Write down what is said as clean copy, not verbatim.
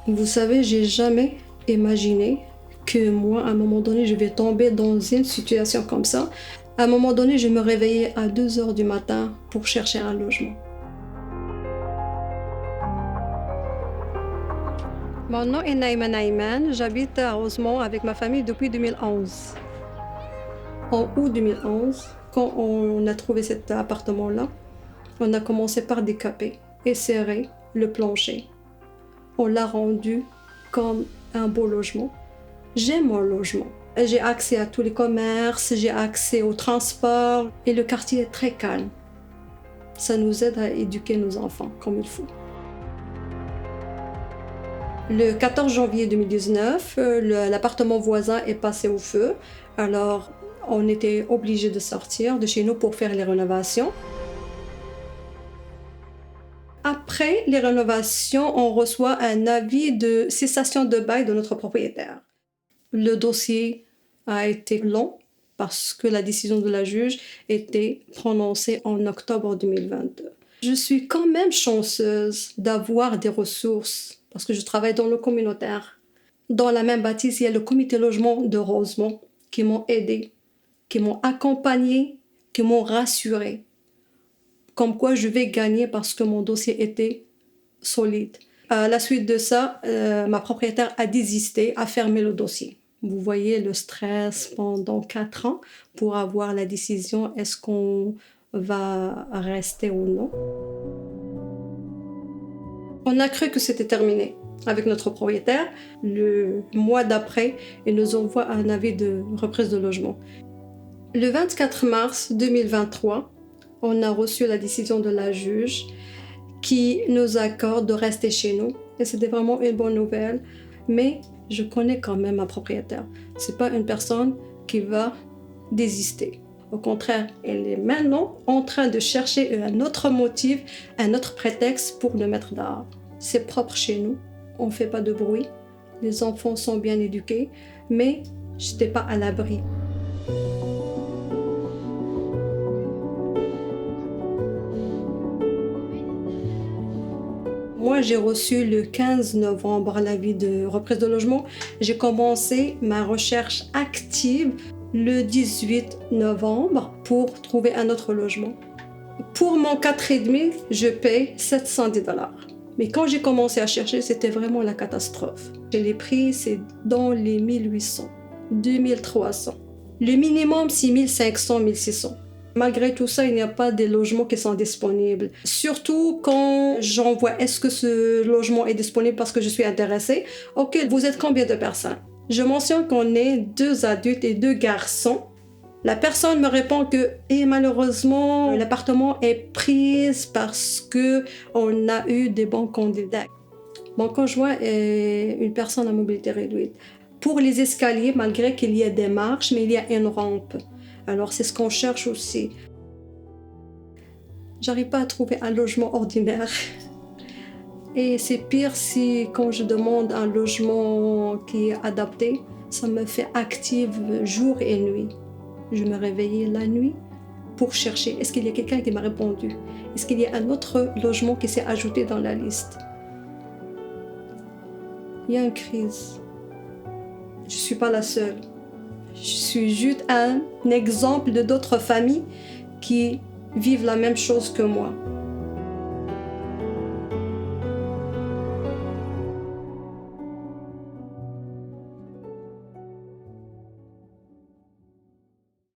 Vous savez, j'ai jamais imaginé que moi, à un moment donné, je vais tomber dans une situation comme ça. À un moment donné, je me réveillais à 2 heures du matin pour chercher un logement. Mon nom est Naïma Naïman. J'habite à Rosemont avec ma famille depuis 2011. En août 2011, quand on a trouvé cet appartement-là, on a commencé par décaper et serrer le plancher. On l'a rendu comme un beau logement. J'aime mon logement. J'ai accès à tous les commerces, j'ai accès au transport et le quartier est très calme. Ça nous aide à éduquer nos enfants comme il faut. Le 14 janvier 2019, l'appartement voisin est passé au feu. Alors, on était obligés de sortir de chez nous pour faire les rénovations. Après les rénovations, on reçoit un avis de cessation de bail de notre propriétaire. Le dossier a été long parce que la décision de la juge était prononcée en octobre 2022. Je suis quand même chanceuse d'avoir des ressources parce que je travaille dans le communautaire. Dans la même bâtisse, il y a le comité logement de Rosemont qui m'ont aidée, qui m'ont accompagnée, qui m'ont rassurée. Comme quoi je vais gagner parce que mon dossier était solide. À la suite de ça, ma propriétaire a désisté, a fermé le dossier. Vous voyez le stress pendant 4 ans pour avoir la décision, est-ce qu'on va rester ou non. On a cru que c'était terminé avec notre propriétaire. Le mois d'après, il nous envoie un avis de reprise de logement. Le 24 mars 2023, on a reçu la décision de la juge qui nous accorde de rester chez nous. Et c'était vraiment une bonne nouvelle. Mais je connais quand même ma propriétaire. C'est pas une personne qui va désister. Au contraire, elle est maintenant en train de chercher un autre motif, un autre prétexte pour nous mettre dehors. C'est propre chez nous. On fait pas de bruit. Les enfants sont bien éduqués. Mais j'étais pas à l'abri. Moi, j'ai reçu le 15 novembre l'avis de reprise de logement. J'ai commencé ma recherche active le 18 novembre pour trouver un autre logement. Pour mon 4,5, je paye 710 $. Mais quand j'ai commencé à chercher, c'était vraiment la catastrophe. Et les prix, c'est dans les 1800, 2300. Le minimum, c'est 1500, 1600. Malgré tout ça, il n'y a pas de logements qui sont disponibles. Surtout quand j'envoie est-ce que ce logement est disponible parce que je suis intéressée. Ok, vous êtes combien de personnes? Je mentionne qu'on est 2 adultes et 2 garçons. La personne me répond que malheureusement, l'appartement est pris parce qu'on a eu des bons candidats. Mon conjoint est une personne à mobilité réduite. Pour les escaliers, malgré qu'il y ait des marches, mais il y a une rampe. Alors, c'est ce qu'on cherche aussi. J'arrive pas à trouver un logement ordinaire. Et c'est pire si, quand je demande un logement qui est adapté, ça me fait active jour et nuit. Je me réveillais la nuit pour chercher. Est-ce qu'il y a quelqu'un qui m'a répondu? Est-ce qu'il y a un autre logement qui s'est ajouté dans la liste? Il y a une crise. Je suis pas la seule. Je suis juste un exemple de d'autres familles qui vivent la même chose que moi.